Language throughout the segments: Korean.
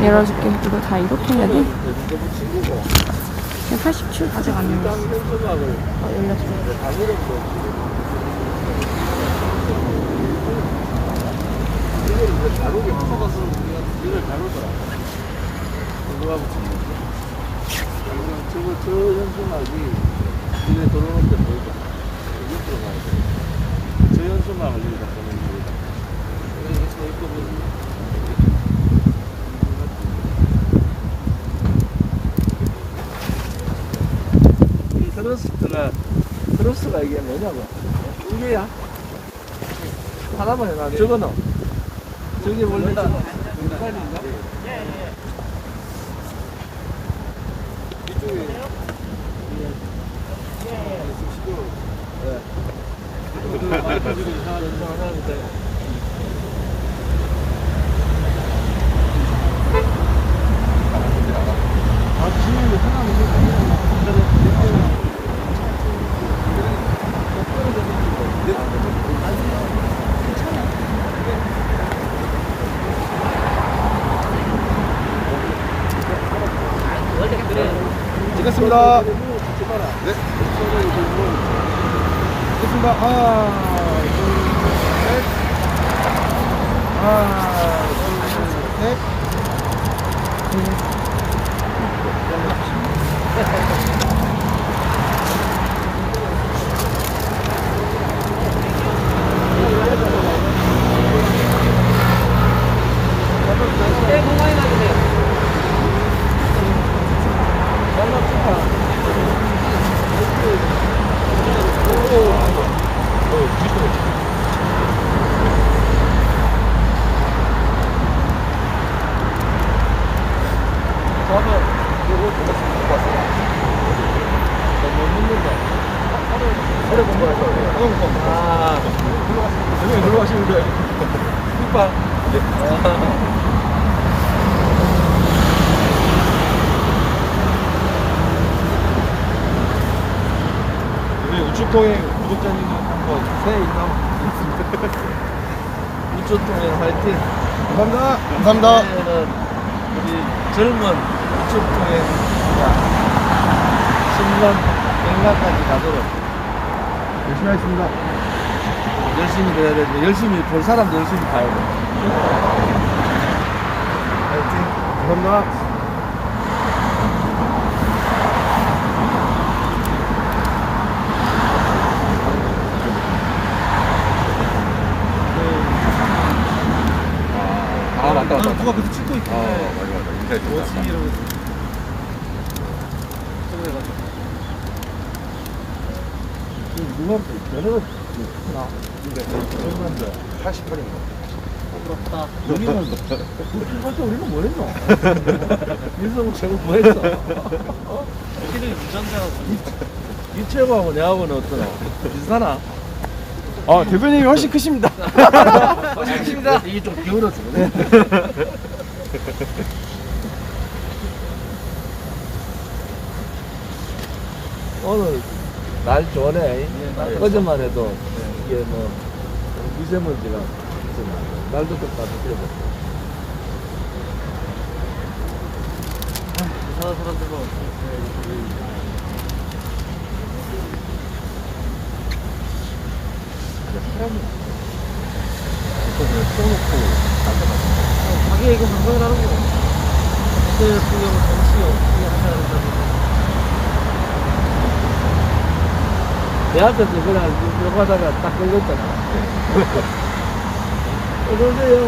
열어줄게. 이거 다 이렇게 해야 돼? 87 아직 안 열렸어. 열렸어. 이거를 자르게 풀어가서 이걸 자르더라. 누가 붙인 거지? 저 현수막이 이래 들어오는 데 보이잖아. 옆으로 가야 돼. 저 현수막을 여기다 보면 보이다. 그래서 이거 보면 트러스가 이게 뭐냐고. 이게야. 하나만 해놔. 저거는. 저게 원래 육관인가? 예. 이쪽에. 찍겠습니다. 네. 찍겠습니다. 하나, 둘, 셋. 하나, 둘, 셋. 네, 건강히 가주세요. 놀러 가시면 돼요. 우리 우측통행 구독자님 새해 인사. 우측통행 화이팅. 감사합니다. 감사합니다. 새해에는 우리 젊은 우측통행자 10년, 100년까지 가도록 열심히 하겠습니다. 열심히 돼야 되는데 열심히 볼 사람도 열심히 가야 돼. 화이팅. 감사합니다. 맞다. 누가 계속 찍고 있고. 맞아. 인사해 줬다. 뭐지 이러면서. 누가 여러 나 근데 저런데 88인가? 부럽다. 우리는 그때 우리는 뭐 했노? 민성은 최고 뭐 했어? 키를 유전자가 이채구하고 내하고는 어떠나? 비슷하나? 대표님이 훨씬 크십니다. 훨씬 크십니다. 이게 좀 기울었어. 오늘 날 좋네. 어제만 해도 이게 뭐 미세먼지가 있었나. 날도 좀 따뜻해졌어. 이상한 사람들과 사람이 그냥 써놓고 자기가 이거 방송을 하는 거. 그때 같은 경우 정치 어떻게 하셔야 된다고. 내 앞에서 그냥 이거 하다가 딱 걸렸잖아. 어서오세요.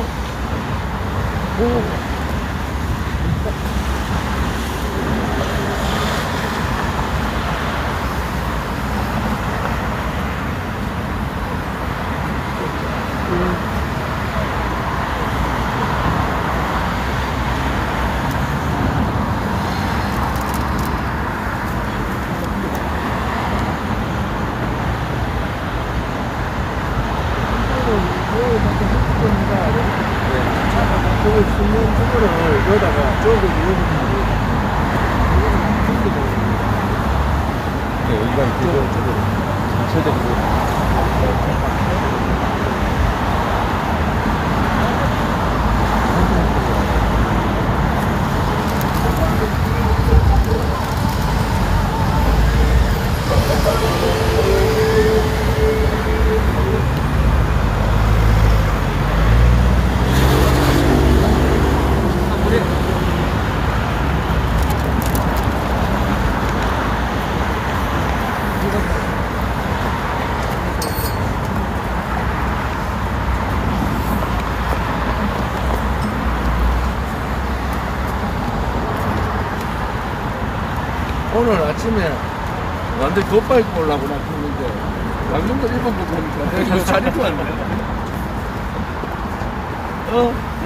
저거 숨는 부분을 여기다가 저거 누워보면 여기가 이쪽으로 전체적으로 아침에 완전 겉바 입고 오려고 나 그러는데 양정도 입어보고 오니까 내가 계속 잘 입고 왔네.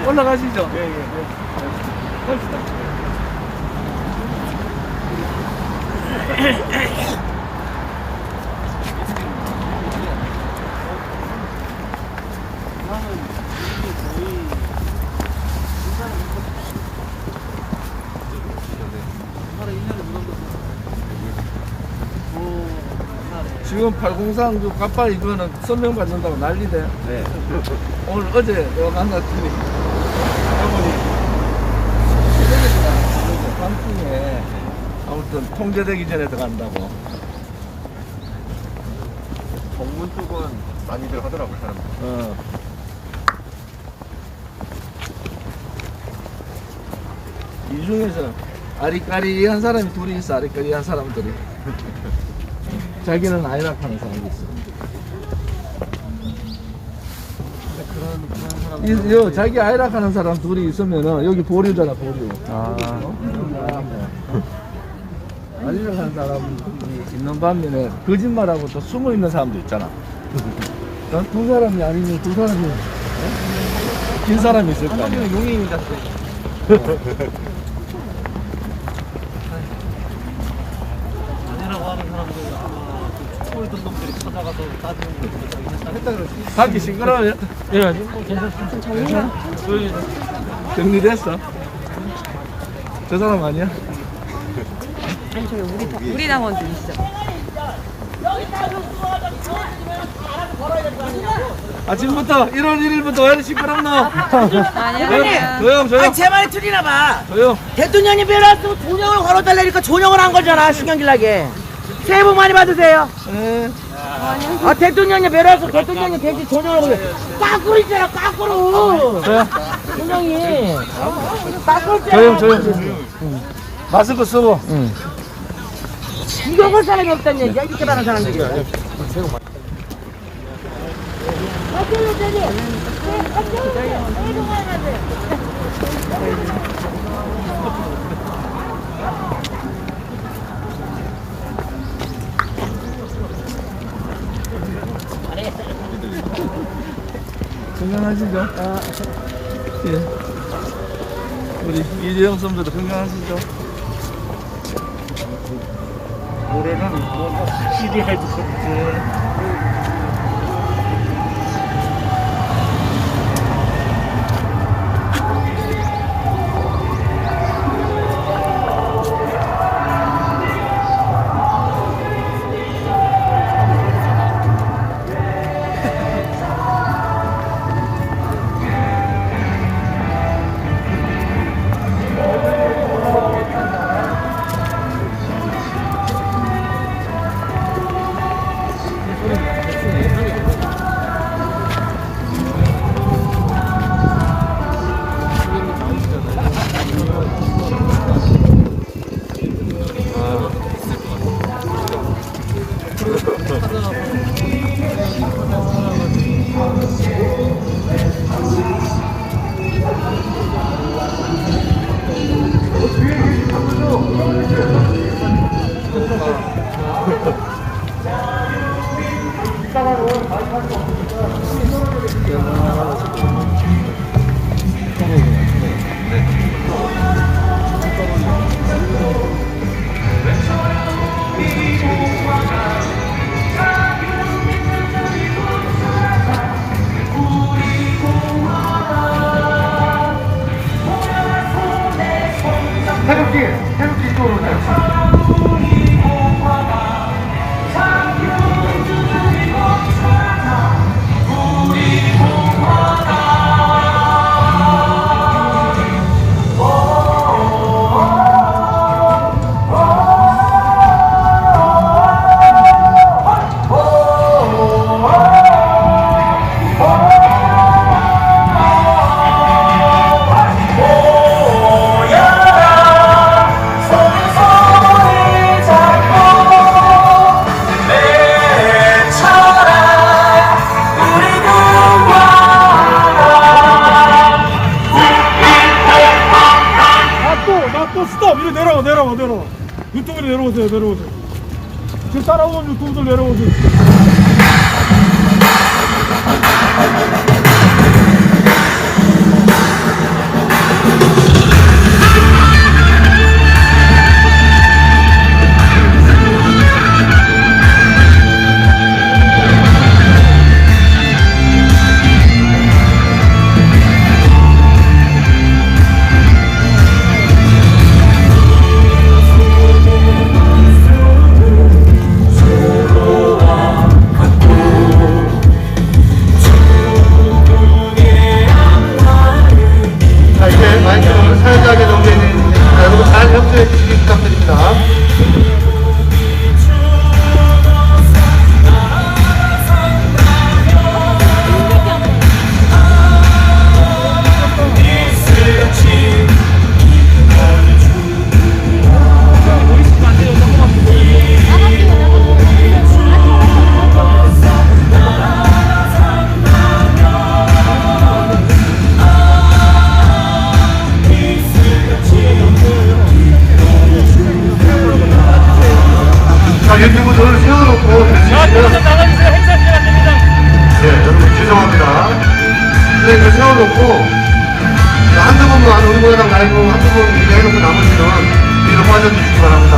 올라가시죠. 예. 갑시다. 지금 803 그 갑바 이거는 선명 받는다고 난리대. 네. 오늘 어제 내가 만났더니 어머니 밤중에 아무튼 통제되기 전에 들어간다고. 정문 쪽은 많이들 하더라고요, 사람들. 이 중에서 아리까리한 사람이 둘이 있어. 아리까리한 사람들이. 자기는 아이락 하는 사람이 있어. 그런 사람. 자기 아이락 하는 사람 둘이 있으면은 여기 보류잖아, 보류. 아이락 하는 사람이 있는 반면에 거짓말하고 또 숨어 있는 사람도 있잖아. 두 사람이 아니면 두 사람이 긴 사람이 있을 거 아니야. 한명은 용인입니다. 아니라고 하는 사람들 아마 그 촛불 든 놈들이 찾아가서 따지는 거 했다 그러지. 밖이 시끄러워요? 예, 괜찮습니다. 정리됐어? 저 사람 아니야? 아니 저기 우리 당원들 있어. 아침부터 1월 1일부터 왜 이렇게 시끄럽노? 아니야. 조용. 아니 제 말이 틀리나 봐. 조용. 대통령이 배려왔으면 존영을 걸어달라니까 존영을 한 거잖아. 신경질나게. 새해 복 많이 받으세요. 에. 아 대통령이 배려와서 대통령이 대신 존영을 걸어. 까꾸로 있잖아. 까꾸로. 존영이. 까꾸로 있잖아. 조용. 마스크 쓰고. 이거 볼 사람이 없다는 얘기야. 이렇게 많은 사람들이. 건강하시죠? 예. 우리 이재영 선배도 건강하시죠? 노래는 뭔가 확실히 해주셨지. 그 따라오는 유튜브들 내려오세요. 유튜브를 세워놓고 나가주세요. 행사 시간 됩니다. 네, 여러분 죄송합니다. 선생님을 세워놓고 한두 분만 우리 모양 말고 한두 분 얘기해놓고 나머지는 뒤로 빠져주시기 바랍니다.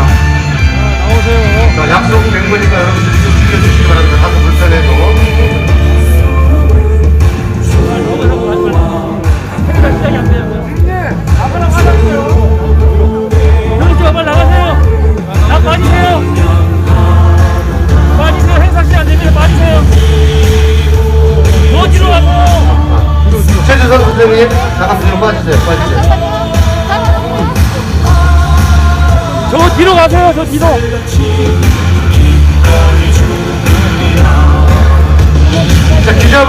나오세요. 자, 약속 된 거니까 여러분들이 좀 지켜주시기 바랍니다. 다소 불편해도. 행사 시작이 안 돼요. 나가라고 하셨어요. 형님 빨리 나가세요. 나 빠지세요. 빠지세요. 행사 시간 안 됩니다. 빠지세요. 너 뒤로 가고. 최주선 선생님 나갔으면 빠지세요. 빠지세요. 저 뒤로 가세요. 저 뒤로. 자, 기자분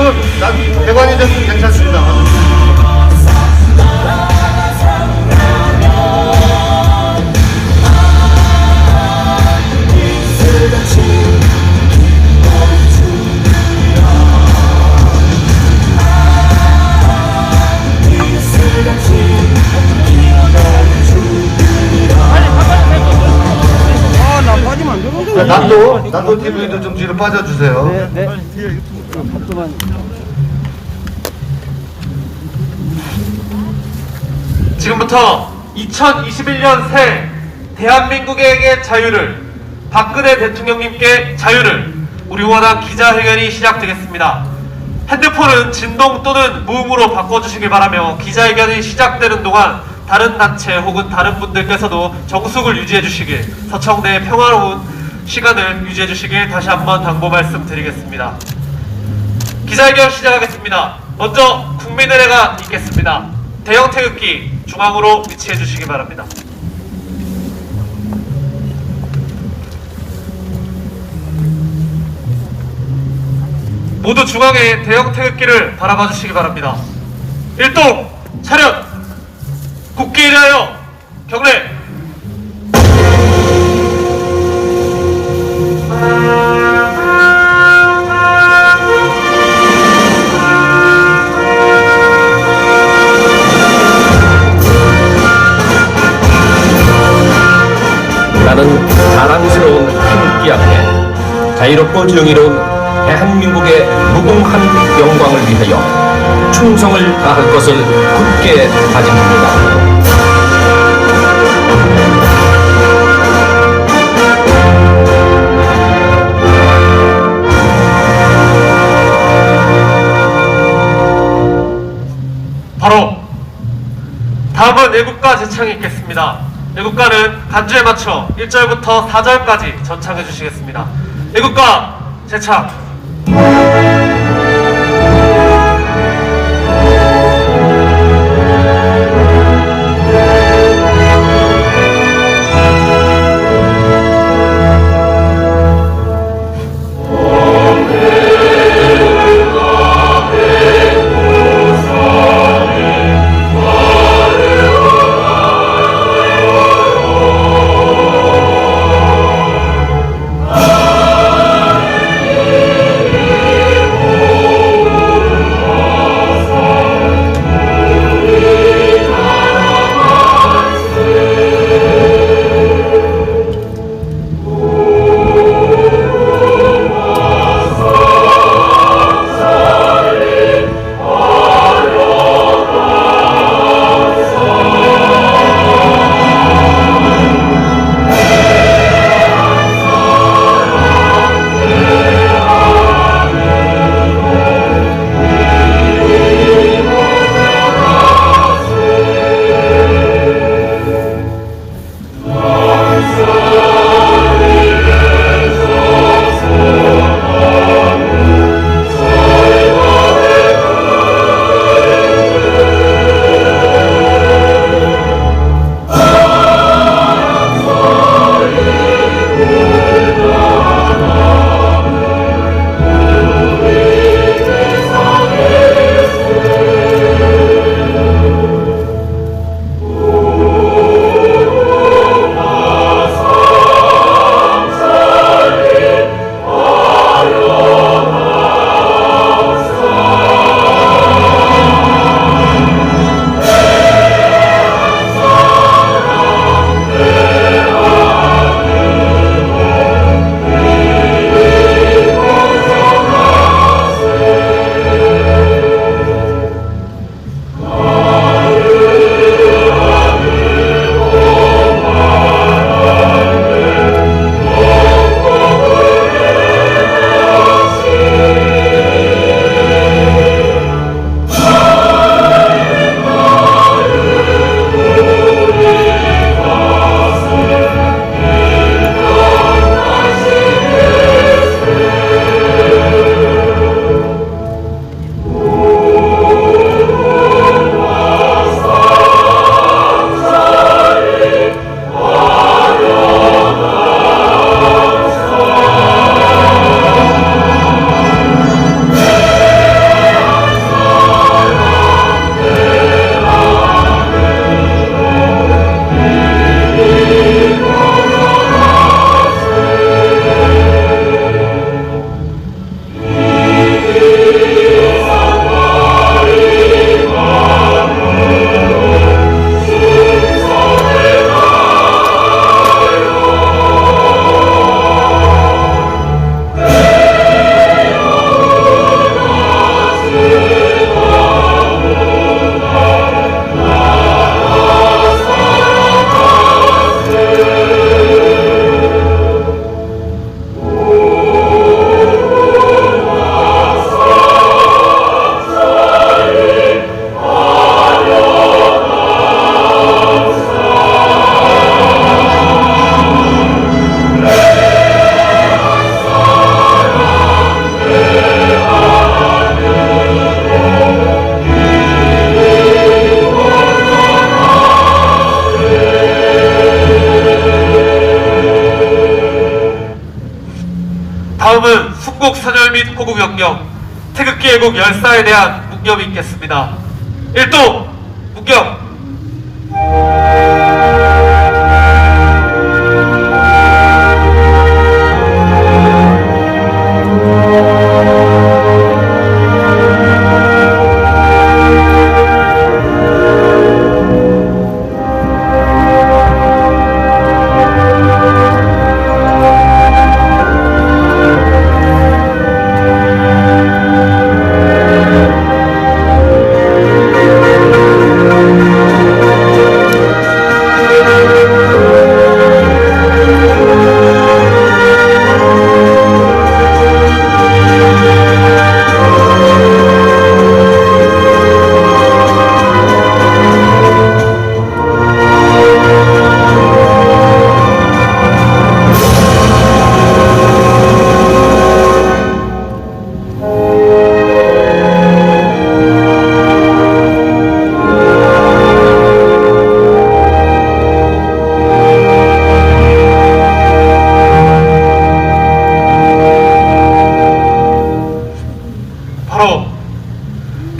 대관이 됐으면 괜찮습니다. 난도 TV도 좀 뒤로 빠져주세요. 네. 지금부터 2021년 새 대한민국에게 자유를, 박근혜 대통령님께 자유를, 우리 원한 기자회견이 시작되겠습니다. 핸드폰은 진동 또는 무음으로 바꿔주시길 바라며 기자회견이 시작되는 동안 다른 단체 혹은 다른 분들께서도 정숙을 유지해 주시길, 서청대의 평화로운 시간을 유지해 주시길 다시 한번 당부 말씀드리겠습니다. 기자회견 시작하겠습니다. 먼저 국민의례가 있겠습니다. 대형 태극기 중앙으로 위치해 주시기 바랍니다. 모두 중앙에 대형 태극기를 바라봐 주시기 바랍니다. 일동 차렷! 국기에 대하여 경례! 나는 자랑스러운 태극기 앞에 자유롭고 정의로운 대한민국의 무궁한 영광을 위하여 충성을 다할 것을 굳게 다짐합니다. 바로 다음은 애국가 제창이 있겠습니다. 애국가는 간주에 맞춰 1절부터 4절까지 전창해 주시겠습니다. 애국가 제창. 다음은 순국 선열 및 호국 영령, 태극기 애국 열사에 대한 묵념이 있겠습니다. 1도 묵념.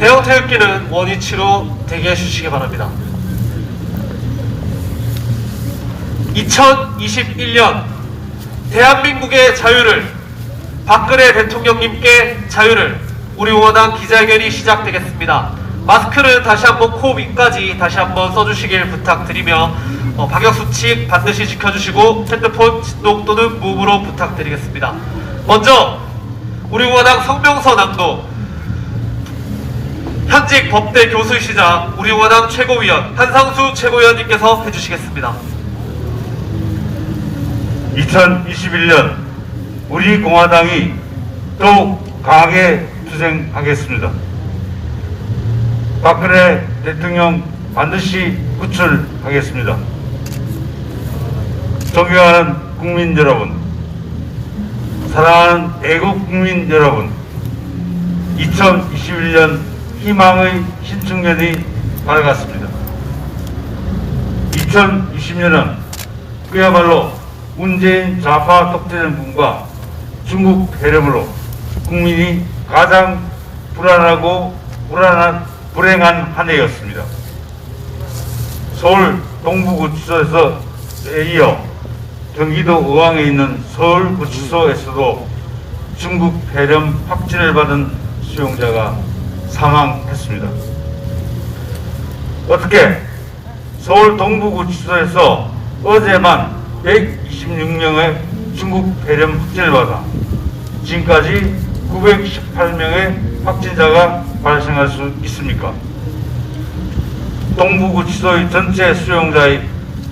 대형 태극기는 원위치로 대기해 주시기 바랍니다. 2021년 대한민국의 자유를, 박근혜 대통령님께 자유를, 우리 공화당 기자회견이 시작되겠습니다. 마스크는 다시 한번 코 위까지 다시 한번 써주시길 부탁드리며 방역수칙 반드시 지켜주시고 핸드폰 진동 또는 무음으로 부탁드리겠습니다. 먼저 우리 공화당 성명서 낭독, 현직 법대 교수이시자 우리 공화당 최고위원 한상수 최고위원님께서 해주시겠습니다. 2021년 우리 공화당이 더욱 강하게 투쟁하겠습니다. 박근혜 대통령 반드시 구출하겠습니다. 존경하는 국민 여러분, 사랑하는 애국 국민 여러분, 2021년 희망의 신축년이 밝았습니다. 2020년은 그야말로 문재인 좌파 독재정권과 중국 폐렴으로 국민이 가장 불행한 한 해였습니다. 서울 동부구치소에서 이어 경기도 의왕에 있는 서울구치소에서도 중국 폐렴 확진을 받은 수용자가 사망했습니다. 어떻게 서울 동부구치소에서 어제만 126명의 중국 폐렴 확진을 받아 지금까지 918명의 확진자가 발생할 수 있습니까? 동부구치소의 전체 수용자의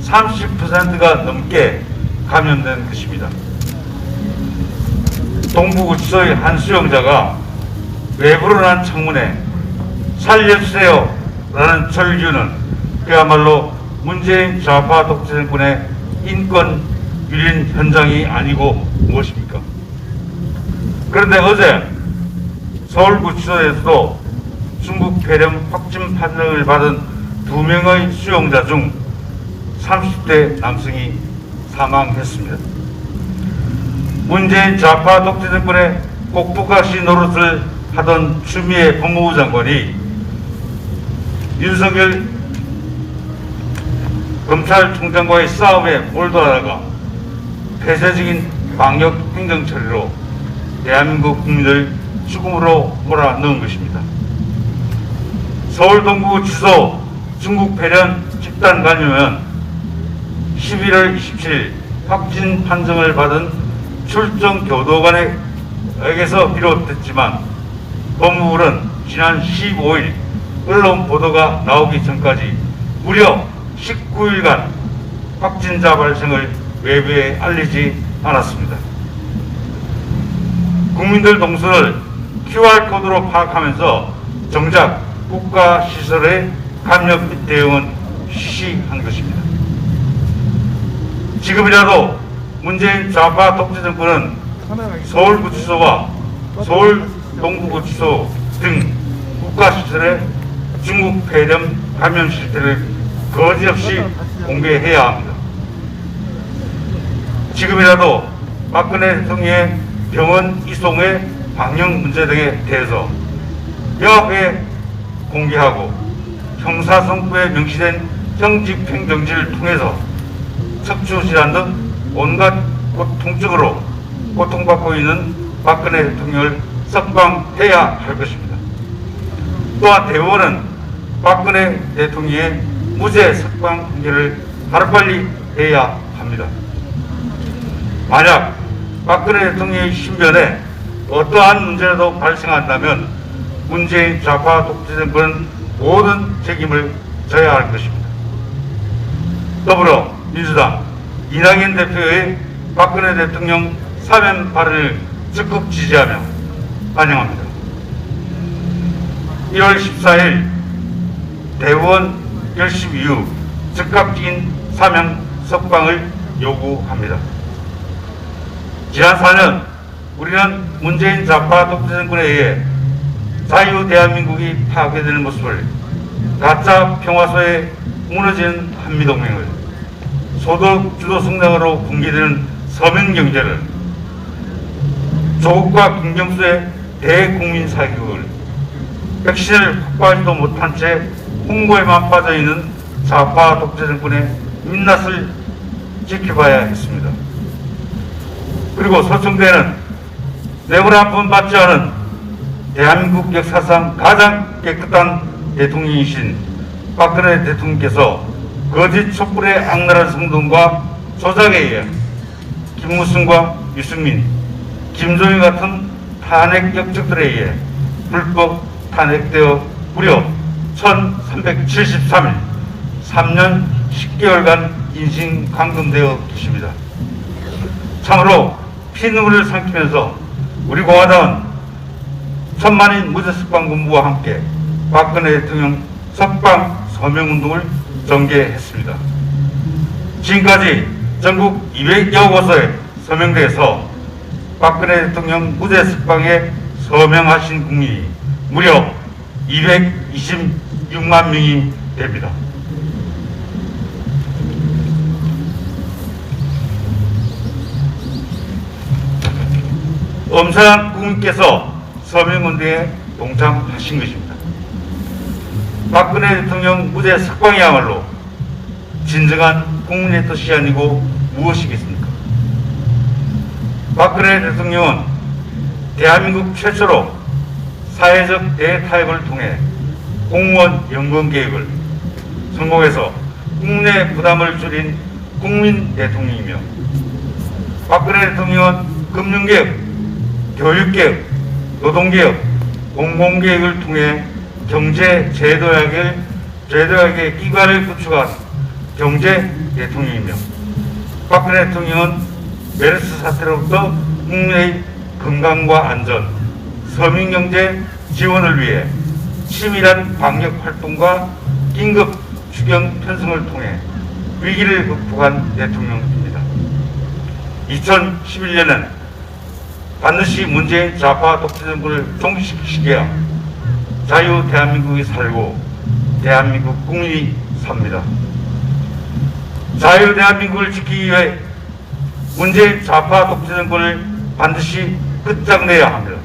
30%가 넘게 감염된 것입니다. 동부구치소의 한 수용자가 외부로 난 창문에 살려주세요 라는 절규는 그야말로 문재인 좌파 독재정권의 인권 유린 현장이 아니고 무엇입니까? 그런데 어제 서울구치소에서도 중국 폐렴 확진 판정을 받은 2명의 수용자 중 30대 남성이 사망했습니다. 문재인 좌파 독재정권의 꼭두각시 노릇을 하던 추미애 법무부 장관이 윤석열 검찰총장과의 싸움에 몰두하다가 폐쇄적인 방역 행정 처리로 대한민국 국민을 죽음으로 몰아넣은 것입니다. 서울 동부구치소 중국 폐렴 집단 감염은 11월 27일 확진 판정을 받은 출정 교도관에게서 비롯됐지만 법무부는 지난 15일 언론 보도가 나오기 전까지 무려 19일간 확진자 발생을 외부에 알리지 않았습니다. 국민들 동선을 QR코드로 파악하면서 정작 국가시설의 감염 대응은 시시한 것입니다. 지금이라도 문재인 좌파 독재정권은 서울구치소와 서울 동부구치소 등 국가시설의 중국 폐렴 감염 실태를 거짓없이 공개해야 합니다. 지금이라도 박근혜 대통령의 병원 이송의 방역 문제 등에 대해서 명확하게 공개하고 형사성부에 명시된 형집행정지를 통해서 척추질환 등 온갖 고통증으로 고통받고 있는 박근혜 대통령을 석방해야 할 것입니다. 또한 대법원은 박근혜 대통령의 무죄 석방 판결을 하루빨리 해야 합니다. 만약 박근혜 대통령의 신변에 어떠한 문제라도 발생한다면 문재인 좌파 독재 정부는 모든 책임을 져야 할 것입니다. 더불어 민주당 이낙연 대표의 박근혜 대통령 사면 발언을 적극 지지하며 환영합니다. 1월 14일 대법원 결심 이후 즉각적인 사면 석방을 요구합니다. 지난 4년 우리는 문재인 좌파 독재 정권에 의해 자유 대한민국이 파괴되는 모습을, 가짜 평화소에 무너지는 한미동맹을, 소득 주도 성장으로 붕괴되는 서민경제를, 조국과 김경수의 대국민 사기극을, 백신을 확보하지도 못한 채 홍보에만 빠져있는 좌파 독재 정권의 민낯을 지켜봐야 했습니다. 그리고 서청대는 뇌물 한 푼 받지 않은 대한민국 역사상 가장 깨끗한 대통령이신 박근혜 대통령께서 거짓 촛불의 악랄한 성동과 조작에 의해 김무성과 유승민, 김종인 같은 탄핵 역적들에 의해 불법 탄핵되어 무려 1373일 3년 10개월간 인신 감금되어 계십니다. 참으로 피눈물을 삼키면서 우리 공화당은 천만인 무죄 석방 군부와 함께 박근혜 대통령 석방 서명운동을 전개했습니다. 지금까지 전국 200여 곳에 서명대에서 박근혜 대통령 무죄 석방에 서명하신 국민이 무려 226만 명이 됩니다. 엄선한 국민께서 서명운동에 동참하신 것입니다. 박근혜 대통령 무죄 석방이야말로 진정한 국민의 뜻이 아니고 무엇이겠습니까? 박근혜 대통령은 대한민국 최초로 사회적 대타협을 통해 공무원 연금 계획을 성공해서 국내 부담을 줄인 국민 대통령이며, 박근혜 대통령은 금융개혁, 교육개혁, 노동개혁, 공공개혁을 통해 경제 제도학의 기관을 구축한 경제 대통령이며, 박근혜 대통령은 메르스 사태로부터 국민의 건강과 안전, 서민경제 지원을 위해 치밀한 방역 활동과 긴급 추경 편성을 통해 위기를 극복한 대통령입니다. 2011년엔 반드시 문재인 좌파 독재 정부를 종식시키기 위해 자유 대한민국이 살고 대한민국 국민이 삽니다. 자유 대한민국을 지키기 위해 문재인 좌파 독재 정권을 반드시 끝장내야 합니다.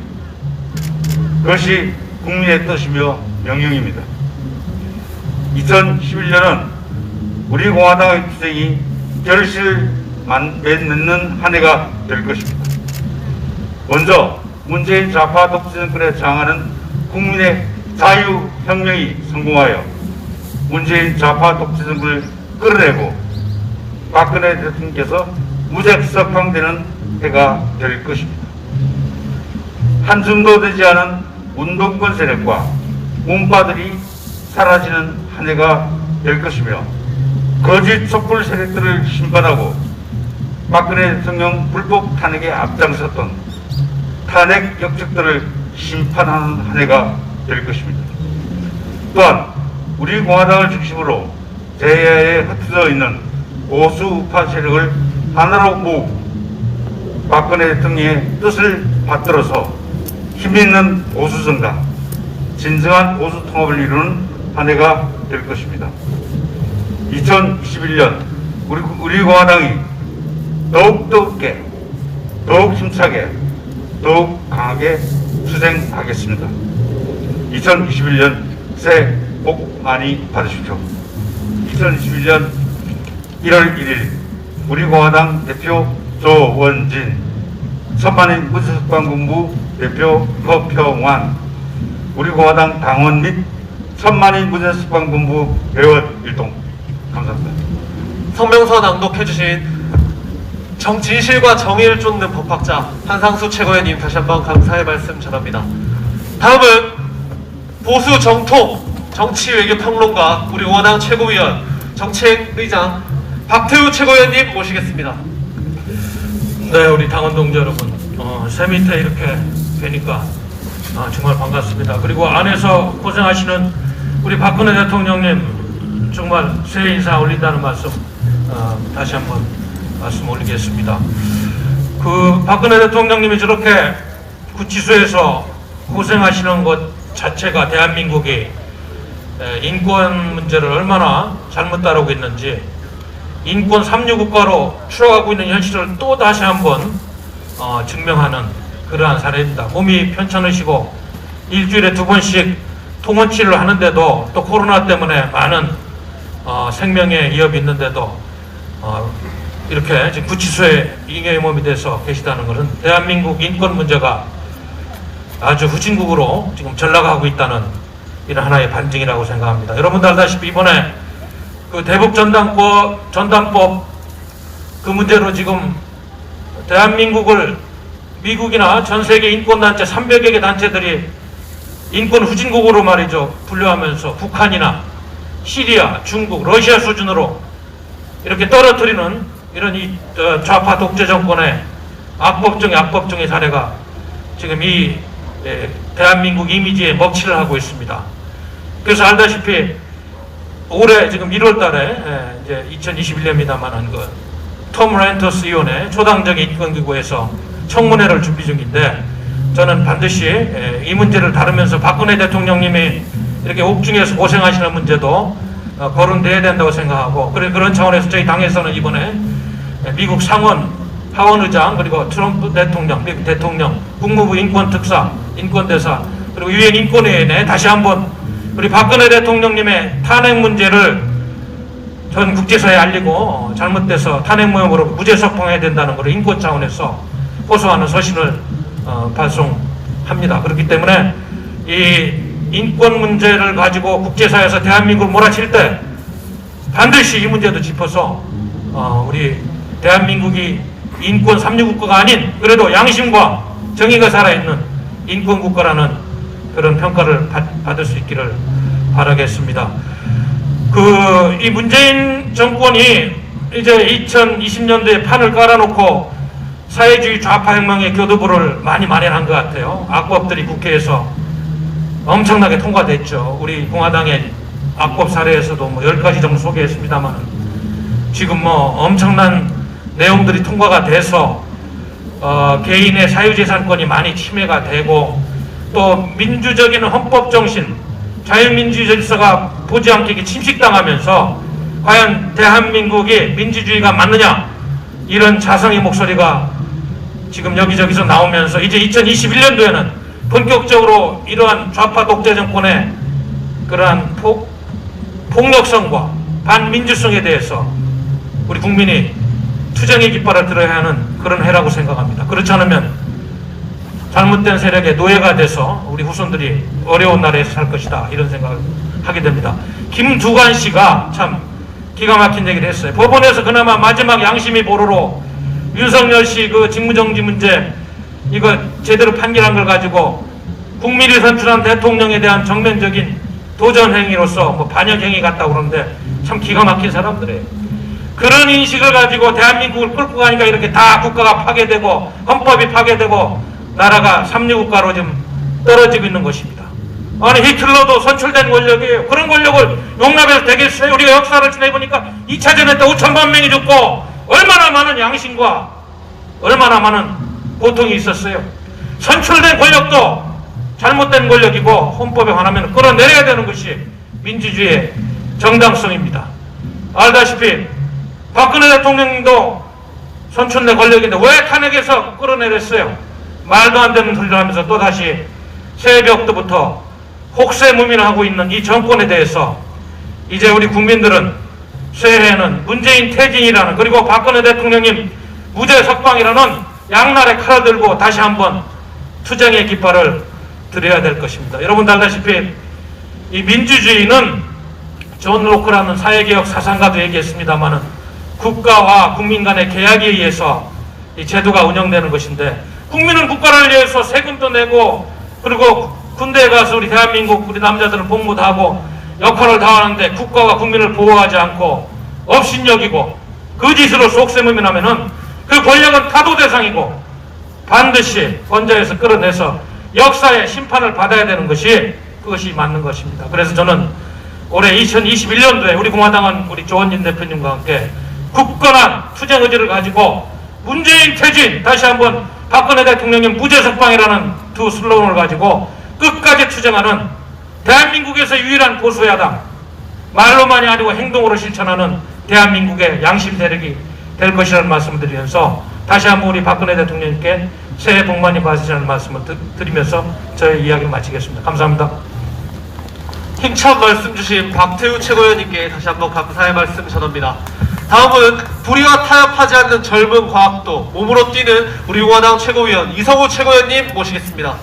그것이 국민의 뜻이며 명령입니다. 2011년은 우리 공화당의 투쟁이 결실을 맺는 한 해가 될 것입니다. 먼저 문재인 좌파 독재 정권에 저항하는 국민의 자유혁명이 성공하여 문재인 좌파 독재 정권을 끌어내고 박근혜 대통령께서 무죄 석방되는 해가 될 것입니다. 한줌도 되지 않은 운동권 세력과 문파들이 사라지는 한 해가 될 것이며, 거짓 촛불 세력들을 심판하고 박근혜 대통령 불법 탄핵에 앞장섰던 탄핵 역적들을 심판하는 한 해가 될 것입니다. 또한 우리 공화당을 중심으로 대야에 흩어져 있는 보수 우파 세력을 하나로 모으고 박근혜 대통령의 뜻을 받들어서 힘있는 보수정당, 진정한 보수 통합을 이루는 한 해가 될 것입니다. 2021년 우리 공화당이 더욱 뜨겁게, 더욱 힘차게 더욱 강하게 수행하겠습니다. 2021년 새해 복 많이 받으십시오. 2021년 1월 1일 우리 공화당 대표 조원진, 선반인 문세석방군부 대표 허평환, 우리 공화당 당원 및 천만인 문세석방군부 회원 일동. 감사합니다. 성명서 낭독해주신 진실과 정의를 쫓는 법학자 한상수 최고위원님 다시 한번 감사의 말씀 전합니다. 다음은 보수 정통 정치 외교 평론가 우리 공화당 최고위원 정책의장 박태우 최고위원님 모시겠습니다. 네, 우리 당원 동지 여러분, 새 밑에 이렇게 뵈니까 정말 반갑습니다. 그리고 안에서 고생하시는 우리 박근혜 대통령님 정말 새해 인사 올린다는 말씀 다시 한번 말씀 올리겠습니다. 그 박근혜 대통령님이 저렇게 구치소에서 고생하시는 것 자체가 대한민국이 인권 문제를 얼마나 잘못 다루고 있는지, 인권 삼류국가로 추락하고 있는 현실을 또 다시 한번 증명하는 그러한 사례입니다. 몸이 편찮으시고 일주일에 2번씩 통원치료를 하는데도 또 코로나 때문에 많은 생명의 위협이 있는데도 이렇게 지금 구치소에 잉여의 몸이 돼서 계시다는 것은 대한민국 인권 문제가 아주 후진국으로 지금 전락하고 있다는 이런 하나의 반증이라고 생각합니다. 여러분들 알다시피 이번에 그 대북 전단법 그 문제로 지금 대한민국을 미국이나 전 세계 인권단체 300여 개 단체들이 인권 후진국으로 말이죠 분류하면서 북한이나 시리아, 중국, 러시아 수준으로 이렇게 떨어뜨리는 이런 이 좌파 독재 정권의 악법 중의 악법 중의 사례가 지금 이 대한민국 이미지에 먹칠을 하고 있습니다. 그래서 알다시피 올해 지금 1월 달에 이제 2021년입니다만은 그 톰 렌터스 위원회 초당적인 인권기구에서 청문회를 준비 중인데 저는 반드시 이 문제를 다루면서 박근혜 대통령님이 이렇게 옥중에서 고생하시는 문제도 거론돼야 된다고 생각하고, 그런 차원에서 저희 당에서는 이번에 미국 상원 하원의장 그리고 트럼프 대통령, 미국 대통령, 국무부 인권특사, 인권대사 그리고 유엔 인권위원회 내 다시 한번 우리 박근혜 대통령님의 탄핵 문제를 전 국제사회에 알리고 잘못돼서 탄핵 모형으로 무죄 석방해야 된다는 것을 인권 차원에서 호소하는 서신을 발송합니다. 그렇기 때문에 이 인권 문제를 가지고 국제사회에서 대한민국을 몰아칠 때 반드시 이 문제도 짚어서 우리 대한민국이 인권 삼류국가가 아닌 그래도 양심과 정의가 살아있는 인권국가라는 그런 평가를 받을 수 있기를 바라겠습니다. 이 문재인 정권이 이제 2020년도에 판을 깔아놓고 사회주의 좌파 혁명의 교두보를 많이 마련한 것 같아요. 악법들이 국회에서 엄청나게 통과됐죠. 우리 공화당의 악법 사례에서도 뭐 10가지 정도 소개했습니다만 지금 뭐 엄청난 내용들이 통과가 돼서 개인의 사유재산권이 많이 침해가 되고 또 민주적인 헌법 정신, 자유민주주의 질서가 보지 않게 침식당하면서 과연 대한민국이 민주주의가 맞느냐 이런 자성의 목소리가 지금 여기저기서 나오면서 이제 2021년도에는 본격적으로 이러한 좌파 독재 정권의 그러한 폭력성과 반민주성에 대해서 우리 국민이 투쟁의 깃발을 들어야 하는 그런 해라고 생각합니다. 그렇지 않으면 잘못된 세력의 노예가 돼서 우리 후손들이 어려운 나라에서 살 것이다 이런 생각을 하게 됩니다. 김두관 씨가 참 기가 막힌 얘기를 했어요. 법원에서 그나마 마지막 양심이 보루로 윤석열 씨 그 직무정지 문제 이거 제대로 판결한 걸 가지고 국민이 선출한 대통령에 대한 정면적인 도전 행위로서 뭐 반역 행위 같다고 그러는데 참 기가 막힌 사람들이에요. 그런 인식을 가지고 대한민국을 끌고 가니까 이렇게 다 국가가 파괴되고 헌법이 파괴되고 나라가 삼류국가로 좀 떨어지고 있는 것입니다. 아니 히틀러도 선출된 권력이에요. 그런 권력을 용납해도 되겠어요? 우리가 역사를 지내보니까 2차전에 때 5천만 명이 죽고 얼마나 많은 양심과 얼마나 많은 고통이 있었어요. 선출된 권력도 잘못된 권력이고 헌법에 관하면 끌어내려야 되는 것이 민주주의의 정당성입니다. 알다시피 박근혜 대통령도 선출된 권력인데 왜 탄핵에서 끌어내렸어요? 말도 안 되는 소리를 하면서 또다시 새벽 때부터 혹세무민하고 있는 이 정권에 대해서 이제 우리 국민들은 새해에는 문재인 퇴진이라는, 그리고 박근혜 대통령님 무죄 석방이라는 양날의 칼을 들고 다시 한번 투쟁의 깃발을 드려야 될 것입니다. 여러분 알다시피 이 민주주의는 존 로크라는 사회개혁 사상가도 얘기했습니다마는 국가와 국민 간의 계약에 의해서 이 제도가 운영되는 것인데, 국민은 국가를 위해서 세금도 내고 그리고 군대에 가서 우리 대한민국 우리 남자들은 복무도 하고 역할을 다하는데, 국가와 국민을 보호하지 않고 업신여기고 거짓으로 속세무민하면은 그 권력은 타도 대상이고 반드시 권좌에서 끌어내서 역사의 심판을 받아야 되는 것이, 그것이 맞는 것입니다. 그래서 저는 올해 2021년도에 우리 공화당은 우리 조원진 대표님과 함께 굳건한 투쟁 의지를 가지고 문재인 퇴진, 다시 한번 박근혜 대통령님 무죄 석방이라는 두 슬로건을 가지고 끝까지 투쟁하는 대한민국에서 유일한 보수야당, 말로만이 아니고 행동으로 실천하는 대한민국의 양심 세력이 될 것이라는 말씀을 드리면서 다시 한번 우리 박근혜 대통령님께 새해 복 많이 받으시라는 말씀을 드리면서 저의 이야기를 마치겠습니다. 감사합니다. 힘찬 말씀 주신 박태우 최고위원님께 다시 한번 감사의 말씀 전합니다. 다음은 불의와 타협하지 않는 젊은 과학도 몸으로 뛰는 우리 공화당 최고위원 이성우 최고위원님 모시겠습니다.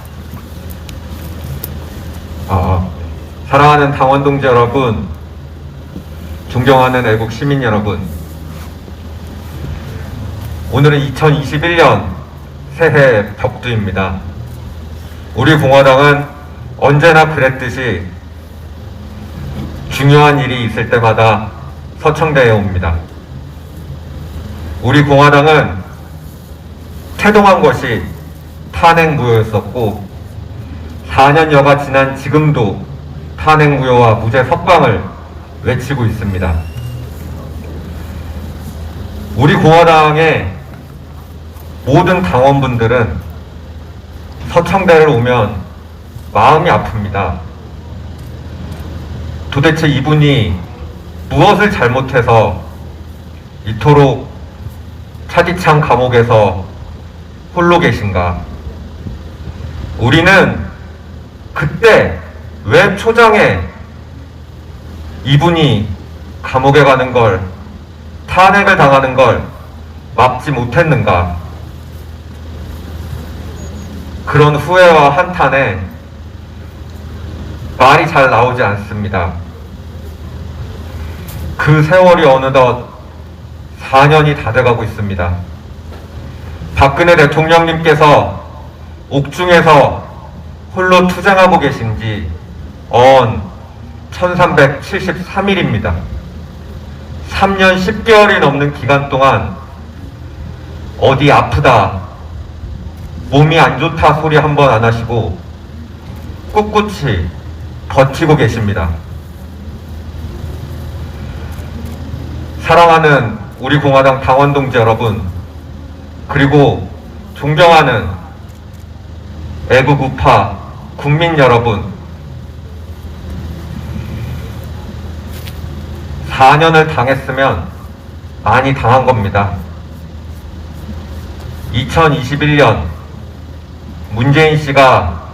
사랑하는 당원 동지 여러분, 존경하는 애국 시민 여러분, 오늘은 2021년 새해 벽두입니다. 우리 공화당은 언제나 그랬듯이 중요한 일이 있을 때마다 서청대에 옵니다. 우리 공화당은 태동한 것이 탄핵무효였었고 4년여가 지난 지금도 탄핵무효와 무죄 석방을 외치고 있습니다. 우리 공화당의 모든 당원분들은 서청대를 오면 마음이 아픕니다. 도대체 이분이 무엇을 잘못해서 이토록 차디찬 감옥에서 홀로 계신가? 우리는 그때 왜 초장에 이분이 감옥에 가는 걸, 탄핵을 당하는 걸 막지 못했는가? 그런 후회와 한탄에 말이 잘 나오지 않습니다. 그 세월이 어느덧 4년이 다 돼가고 있습니다. 박근혜 대통령님께서 옥중에서 홀로 투쟁하고 계신 지 1373일입니다. 3년 10개월이 넘는 기간 동안 어디 아프다, 몸이 안 좋다 소리 한 번 안 하시고 꿋꿋이 버티고 계십니다. 사랑하는 우리 공화당 당원 동지 여러분, 그리고 존경하는 애국 우파 국민 여러분, 4년을 당했으면 많이 당한 겁니다. 2021년 문재인 씨가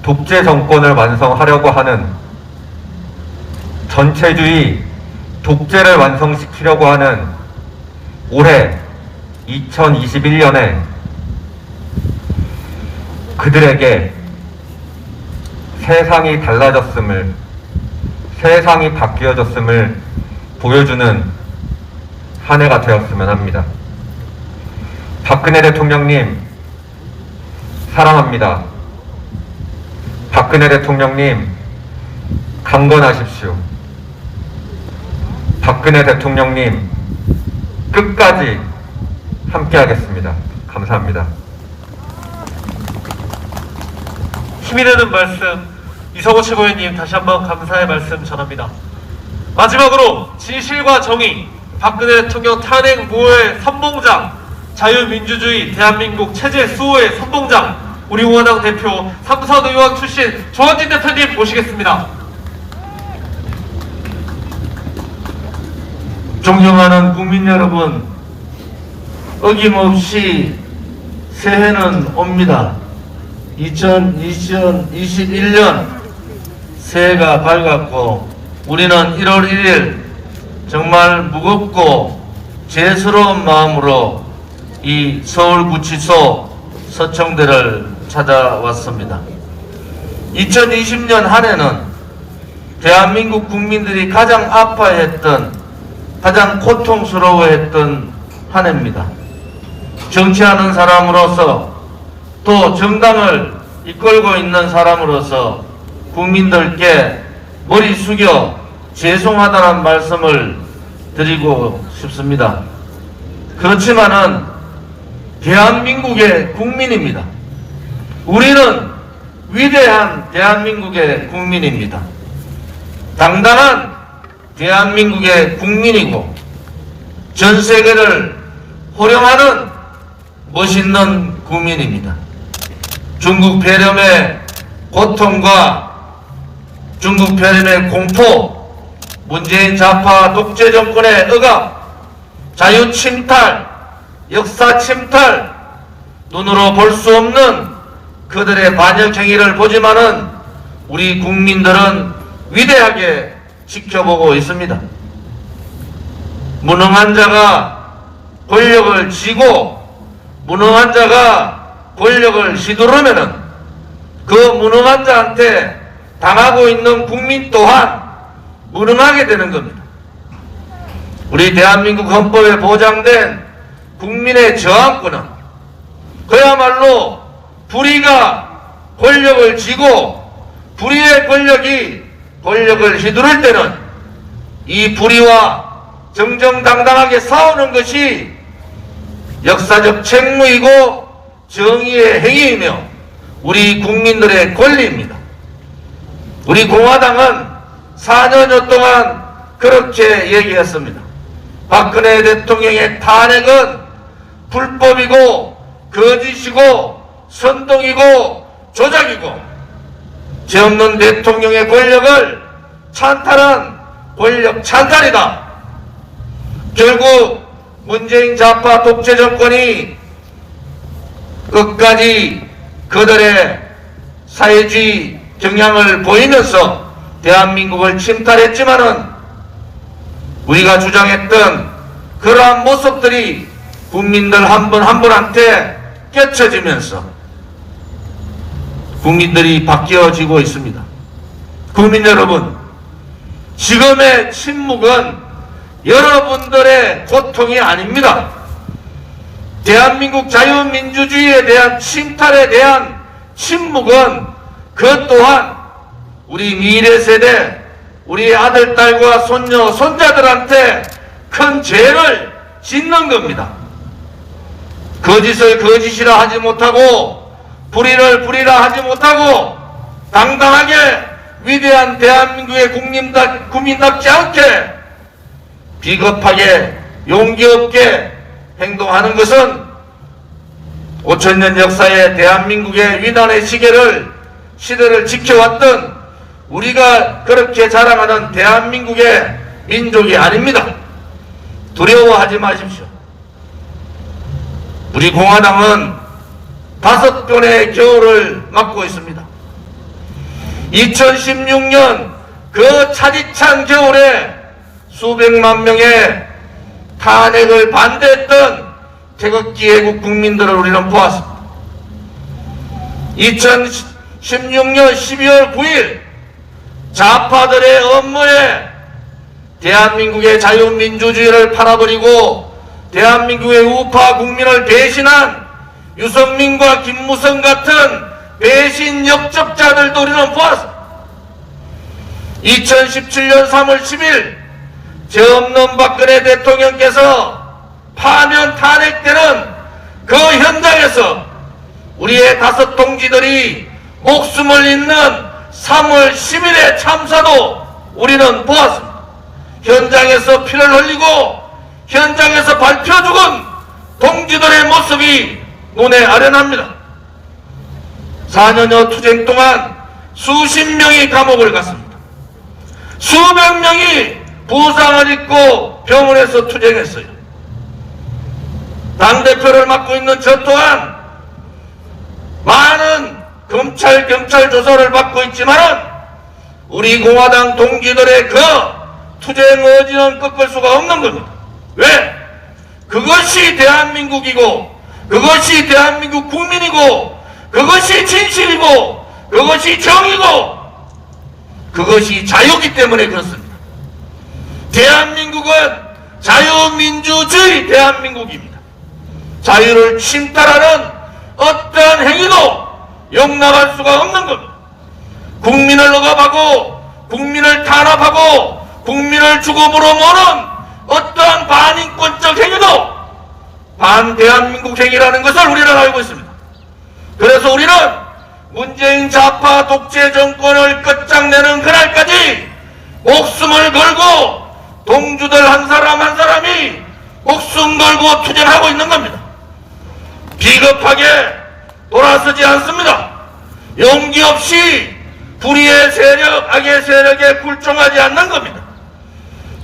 독재 정권을 완성하려고 하는, 전체주의 독재를 완성시키려고 하는 올해 2021년에 그들에게 세상이 달라졌음을, 세상이 바뀌어졌음을 보여주는 한 해가 되었으면 합니다. 박근혜 대통령님 사랑합니다. 박근혜 대통령님 강건하십시오. 박근혜 대통령님 끝까지 함께 하겠습니다. 감사합니다. 힘이 되는 말씀 이성우 최고위원님 다시 한번 감사의 말씀 전합니다. 마지막으로 진실과 정의, 박근혜 대통령 탄핵 무효의 선봉장, 자유민주주의 대한민국 체제 수호의 선봉장, 우리 공화당 대표 삼선 의원 출신 조원진 대표님 모시겠습니다. 존경하는 국민 여러분, 어김없이 새해는 옵니다. 2021년 새해가 밝았고 우리는 1월 1일 정말 무겁고 죄스러운 마음으로 이 서울구치소 서청대를 찾아왔습니다. 2020년 한 해는 대한민국 국민들이 가장 아파했던, 가장 고통스러워했던 한 해입니다. 정치하는 사람으로서 또 정당을 이끌고 있는 사람으로서 국민들께 머리 숙여 죄송하다는 말씀을 드리고 싶습니다. 그렇지만은 대한민국의 국민입니다. 우리는 위대한 대한민국의 국민입니다. 당당한 대한민국의 국민이고 전 세계를 호령하는 멋있는 국민입니다. 중국 폐렴의 고통과 중국 폐렴의 공포, 문재인 좌파 독재 정권의 억압, 자유 침탈, 역사 침탈, 눈으로 볼 수 없는 그들의 반역 행위를 보지만은 우리 국민들은 위대하게 지켜보고 있습니다. 무능한 자가 권력을 쥐고 무능한 자가 권력을 휘두르면은 그 무능한 자한테 당하고 있는 국민 또한 무능하게 되는 겁니다. 우리 대한민국 헌법에 보장된 국민의 저항권은 그야말로 불의가 권력을 쥐고 불의의 권력이 권력을 휘두를 때는 이 불의와 정정당당하게 싸우는 것이 역사적 책무이고 정의의 행위이며 우리 국민들의 권리입니다. 우리 공화당은 4년여 동안 그렇게 얘기했습니다. 박근혜 대통령의 탄핵은 불법이고 거짓이고 선동이고 조작이고 죄 없는 대통령의 권력을 찬탈한 권력 찬탈이다. 결국 문재인 좌파 독재 정권이 끝까지 그들의 사회주의 경향을 보이면서 대한민국을 침탈했지만은 우리가 주장했던 그러한 모습들이 국민들 한 분 한 분한테 깨쳐지면서 국민들이 바뀌어지고 있습니다. 국민 여러분, 지금의 침묵은 여러분들의 고통이 아닙니다. 대한민국 자유민주주의에 대한 침탈에 대한 침묵은 그 또한 우리 미래 세대, 우리 아들, 딸과 손녀, 손자들한테 큰 죄를 짓는 겁니다. 거짓을 거짓이라 하지 못하고 불의를 불의라 하지 못하고 당당하게 위대한 대한민국의 국민답지 않게 비겁하게 용기 없게 행동하는 것은 5000년 역사의 대한민국의 위난의 시대를 지켜왔던 우리가 그렇게 자랑하는 대한민국의 민족이 아닙니다. 두려워하지 마십시오. 우리 공화당은 5번의 겨울을 맞고 있습니다. 2016년 그 차디찬 겨울에 수백만 명의 탄핵을 반대했던 태극기 애국 국민들을 우리는 보았습니다. 2016년 12월 9일 좌파들의 업무에 대한민국의 자유민주주의를 팔아버리고 대한민국의 우파 국민을 배신한 유승민과 김무성 같은 배신 역적자들도 우리는 보았습니다. 2017년 3월 10일 죄 없는 박근혜 대통령께서 파면 탄핵되는 그 현장에서 우리의 5 동지들이 목숨을 잃는 3월 10일의 참사도 우리는 보았습니다. 현장에서 피를 흘리고 현장에서 밟혀 죽은 동지들의 모습이 눈에 아련합니다. 4년여 투쟁 동안 수십 명이 감옥을 갔습니다. 수백 명이 부상을 입고 병원에서 투쟁했어요. 당대표를 맡고 있는 저 또한 검찰, 경찰 조사를 받고 있지만은 우리 공화당 동지들의 그 투쟁 의지는 꺾을 수가 없는 겁니다. 왜? 그것이 대한민국이고, 그것이 대한민국 국민이고, 그것이 진실이고, 그것이 정의고, 그것이 자유이기 때문에 그렇습니다. 대한민국은 자유민주주의 대한민국입니다. 자유를 침탈하는 어떠한 행위도 용납할 수가 없는 겁니다. 국민을 억압하고, 국민을 탄압하고, 국민을 죽음으로 모는 어떠한 반인권적 행위도 반대한민국 행위라는 것을 우리는 알고 있습니다. 그래서 우리는 문재인 좌파 독재 정권을 끝장내는 그날까지 목숨을 걸고 동주들 한 사람 한 사람이 목숨 걸고 투쟁하고 있는 겁니다. 비겁하게 돌아서지 않습니다. 용기 없이 불의의 세력, 악의 세력에 굴종하지 않는 겁니다.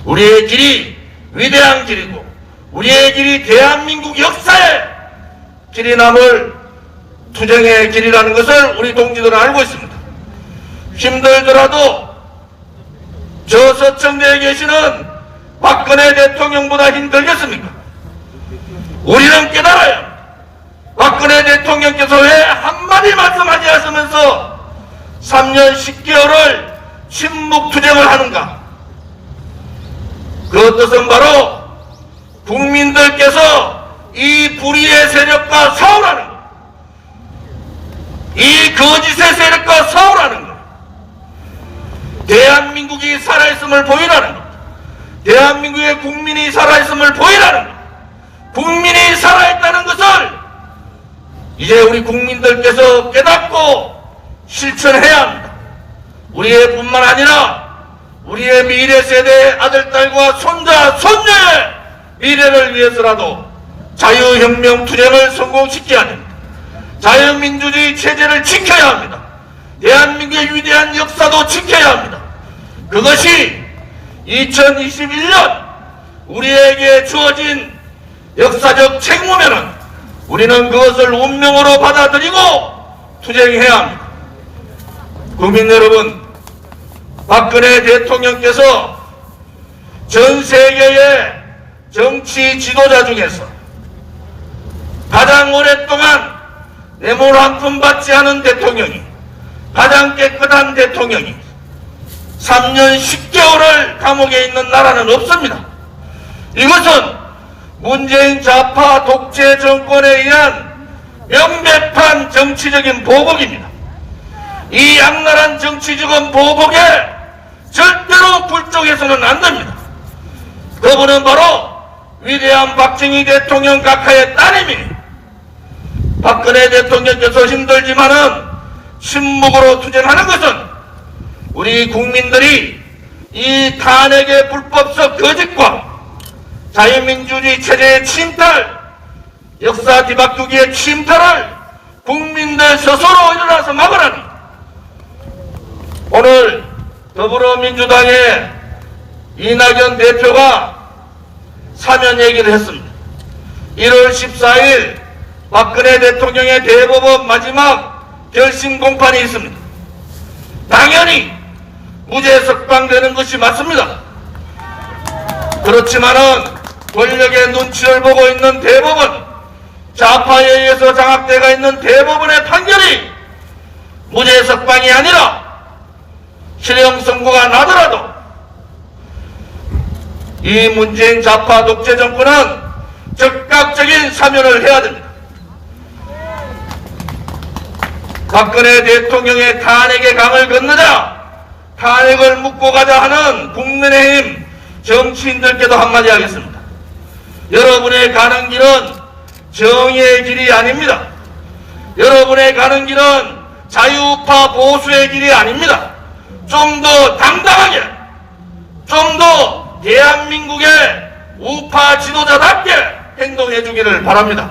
우리의 길이 위대한 길이고, 우리의 길이 대한민국 역사의 길이 남을 투쟁의 길이라는 것을 우리 동지들은 알고 있습니다. 힘들더라도 저 서청대에 계시는 박근혜 대통령보다 힘들겠습니까? 우리는 깨달아야 합니다. 박근혜 대통령께서 왜 한마디 말씀하지 않으면서 3년 10개월을 침묵투쟁을 하는가? 그 뜻은 바로 국민들께서 이 불의의 세력과 싸우라는 것, 이 거짓의 세력과 싸우라는 것, 대한민국이 살아있음을 보이라는 것, 대한민국의 국민이 살아있음을 보이라는 것, 국민이 살아있다는 것을 이제 우리 국민들께서 깨닫고 실천해야 합니다. 우리의 뿐만 아니라 우리의 미래 세대의 아들, 딸과 손자, 손녀의 미래를 위해서라도 자유혁명 투쟁을 성공시켜야 됩니다. 자유민주주의 체제를 지켜야 합니다. 대한민국의 위대한 역사도 지켜야 합니다. 그것이 2021년 우리에게 주어진 역사적 책무면은 우리는 그것을 운명으로 받아들이고 투쟁해야 합니다. 국민 여러분, 박근혜 대통령께서 전 세계의 정치 지도자 중에서 가장 오랫동안 뇌물 한 푼 받지 않은 대통령이, 가장 깨끗한 대통령이 3년 10개월을 감옥에 있는 나라는 없습니다. 이것은 문재인 좌파 독재 정권에 의한 명백한 정치적인 보복입니다. 이 악랄한 정치적인 보복에 절대로 굴종해서는 안 됩니다. 그분은 바로 위대한 박정희 대통령 각하의 따님이, 박근혜 대통령께서 힘들지만은 침묵으로 투쟁하는 것은 우리 국민들이 이 탄핵의 불법적 거짓과 자유민주주의 체제의 침탈, 역사 뒤바꾸기의 침탈을 국민들 스스로 일어나서 막으라니, 오늘 더불어민주당의 이낙연 대표가 사면 얘기를 했습니다. 1월 14일 박근혜 대통령의 대법원 마지막 결심 공판이 있습니다. 당연히 무죄 석방되는 것이 맞습니다. 그렇지만은 권력의 눈치를 보고 있는 대법원, 좌파에 의해서 장악되어 있는 대법원의 판결이 무죄 석방이 아니라 실형 선고가 나더라도 이 문재인 좌파 독재 정권은 즉각적인 사면을 해야 됩니다. 박근혜 대통령의 탄핵의 강을 건너자 탄핵을 묻고 가자 하는 국민의힘 정치인들께도 한마디 하겠습니다. 여러분의 가는 길은 정의의 길이 아닙니다. 여러분의 가는 길은 자유파 보수의 길이 아닙니다. 좀 더 당당하게, 좀 더 대한민국의 우파 지도자답게 행동해 주기를 바랍니다.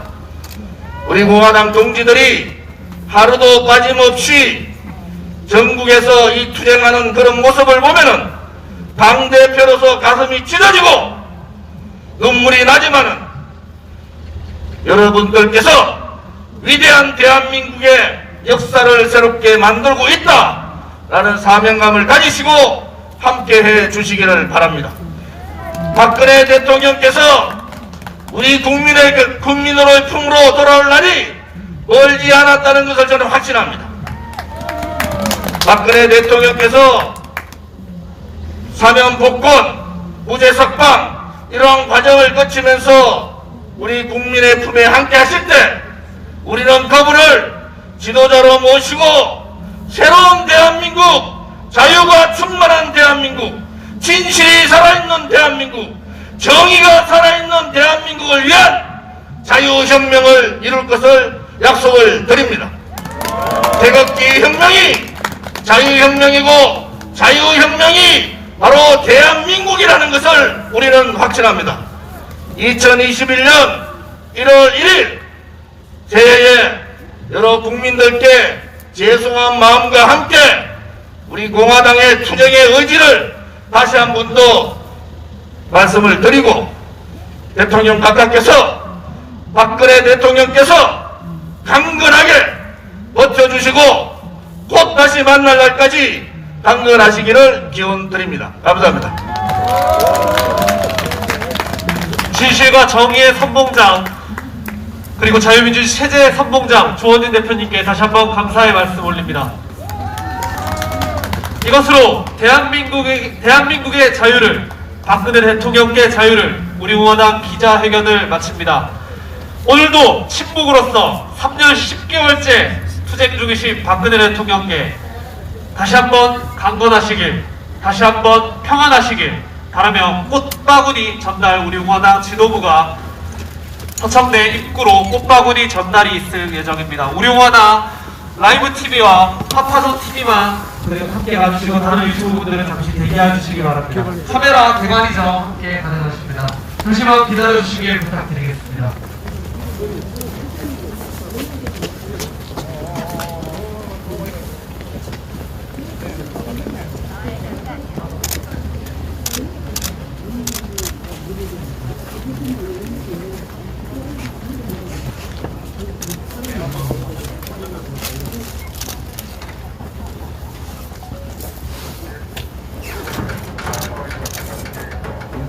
우리 공화당 동지들이 하루도 빠짐없이 전국에서 이 투쟁하는 그런 모습을 보면은 당대표로서 가슴이 찢어지고 눈물이 나지만은 여러분들께서 위대한 대한민국의 역사를 새롭게 만들고 있다라는 사명감을 가지시고 함께해 주시기를 바랍니다. 박근혜 대통령께서 우리 국민으로의 품으로 돌아올 날이 멀지 않았다는 것을 저는 확신합니다. 박근혜 대통령께서 사면 복권, 무죄 석방 이러한 과정을 거치면서 우리 국민의 품에 함께 하실 때 우리는 그분을 지도자로 모시고 새로운 대한민국, 자유가 충만한 대한민국, 진실이 살아있는 대한민국, 정의가 살아있는 대한민국을 위한 자유혁명을 이룰 것을 약속을 드립니다. 태극기 혁명이 자유혁명이고 자유혁명이 바로 대한민국이라는 것을 우리는 확신합니다. 2021년 1월 1일 새해에 여러 국민들께 죄송한 마음과 함께 우리 공화당의 투쟁의 의지를 다시 한 번 더 말씀을 드리고 대통령 각하께서 박근혜 대통령께서 강건하게 버텨주시고 곧 다시 만날 날까지 강건하시기를 기원드립니다. 감사합니다. 진실과 정의의 선봉장 그리고 자유민주주의 체제의 선봉장 조원진 대표님께 다시 한번 감사의 말씀 올립니다. 이것으로 대한민국의 자유를, 박근혜 대통령께 자유를 우리 공화당 기자회견을 마칩니다. 오늘도 친북으로서 3년 10개월째 투쟁 중이신 박근혜 대통령께 다시 한번 강건하시길, 다시 한번 평안하시길 바라며 꽃바구니 전달 우리 공화당 지도부가 서청대 입구로 꽃바구니 전달이 있을 예정입니다. 우리 공화당 라이브 TV와 파파소 TV만 함께 가주시고 다른 유튜브 분들은 잠시 대기해 주시기 바랍니다. 카메라 대관이죠. 함께 가능하십니다. 잠시만 기다려 주시길 부탁드리겠습니다.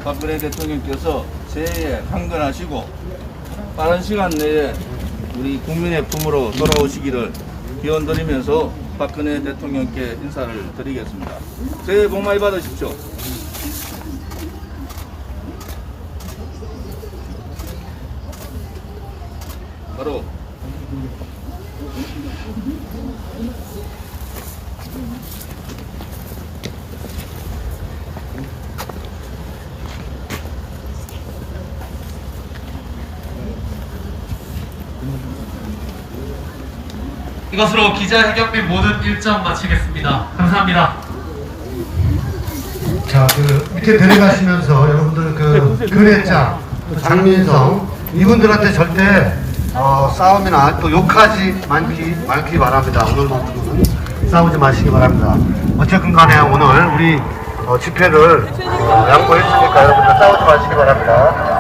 박근혜 대통령께서 새해에 강건하시고 빠른 시간 내에 우리 국민의 품으로 돌아오시기를 기원드리면서 박근혜 대통령께 인사를 드리겠습니다. 새해 복 많이 받으십시오. 바로 이것으로 기자회견 및 모든 일정 마치겠습니다. 감사합니다. 자, 밑에 내려가시면서 여러분들 근혜자, 장민성 이분들한테 절대 싸움이나 또 욕하지 말기 바랍니다. 오늘만큼은 싸우지 마시기 바랍니다. 어쨌든 간에 오늘 우리 집회를 양보했으니까 여러분들 싸우지 마시기 바랍니다.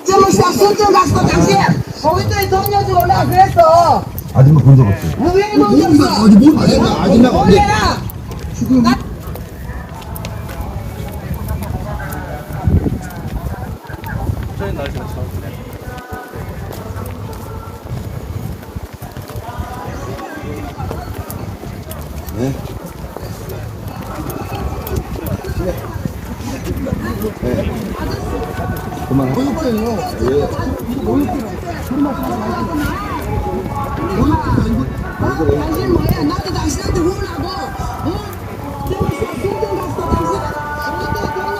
정시장 순정 갔어 당신 거기더니 동료들 올라가 그랬어. 아줌마 본 적 없어요. 왜 본 적 없어? 아줌마가 올려라. 당신 뭐야? 나도 당신한테 혼나고 정시장 순정 갔어 당신.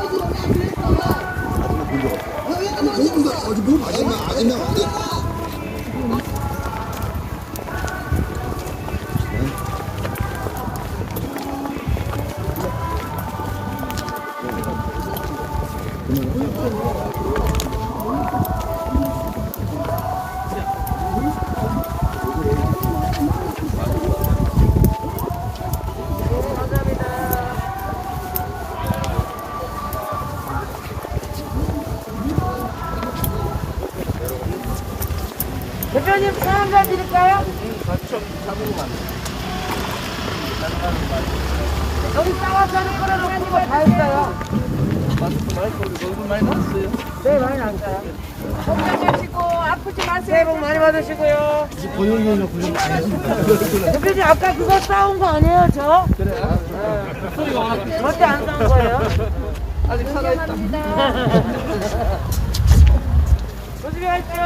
대표님 차 한 잔 드릴까요? 여기 싸워서는 끓여놓고 다 했어요. 얼굴 많이 났어요. 네, 많이 났어요. 건강하시고 아프지 마세요. 새해 복 많이 받으시고요. 대표님 아까 그거 싸운 거 아니에요, 저? 그래. 절대 안 싸운 거예요. 아직 살아있다. 조심히 하십시오.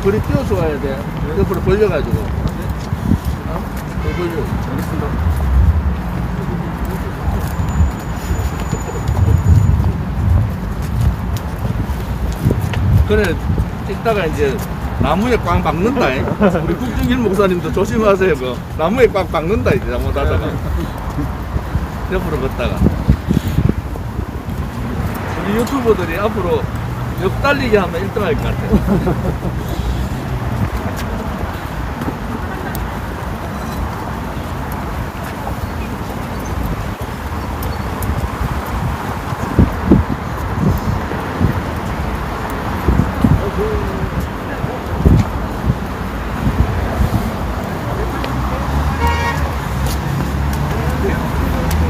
거리 띄워서 와야 돼. 옆으로 벌려가지고. 어? 벌려. 알겠습니다. 그래, 찍다가 이제 나무에 꽉 박는다. 우리 국정일 목사님도 조심하세요. 그 나무에 꽉 박는다. 이제 나무 다다가 옆으로 걷다가. 우리 유튜버들이 앞으로 옆 달리기 하면 1등 할 것 같아요.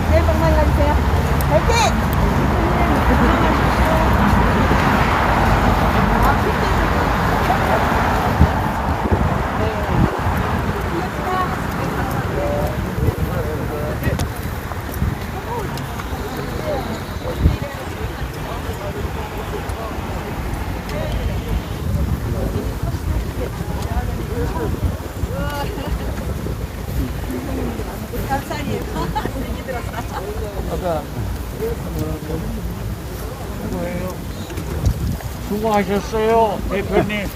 새해 복 많이 받으세요. 화이팅! 수고하셨어요, 대표님.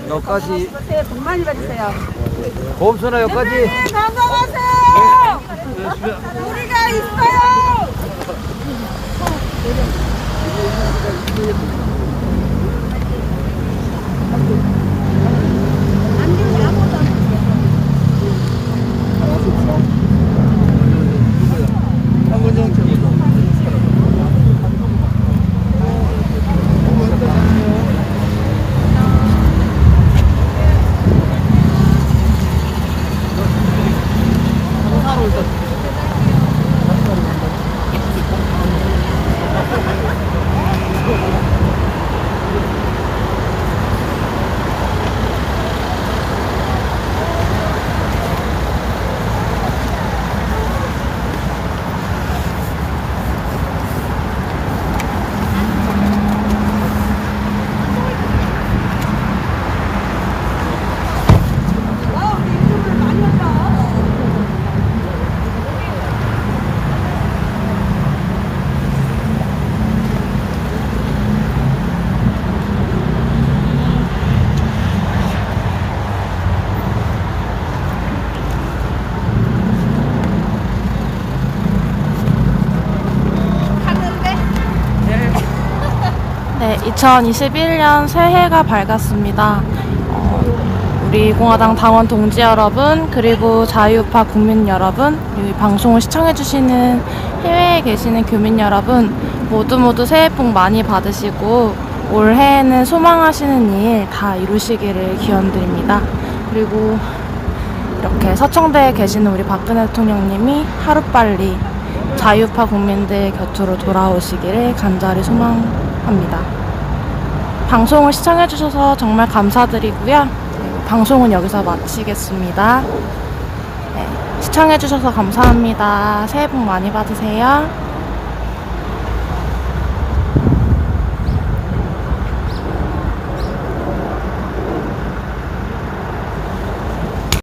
여기까지. 새해 복 많이 받으세요. 봄수나 여기까지. 건강하세요. 우리가 있어요. 네, 2021년 새해가 밝았습니다. 우리 우리 공화당 당원 동지 여러분, 그리고 자유우파 국민 여러분, 그리고 이 방송을 시청해주시는 해외에 계시는 교민 여러분, 모두 새해 복 많이 받으시고 올해에는 소망하시는 일 다 이루시기를 기원드립니다. 그리고 이렇게 서청대에 계시는 우리 박근혜 대통령님이 하루빨리 자유우파 국민들 곁으로 돌아오시기를 간절히 소망합니다. 방송을 시청해주셔서 정말 감사드리고요. 방송은 여기서 마치겠습니다. 네, 시청해주셔서 감사합니다. 새해 복 많이 받으세요.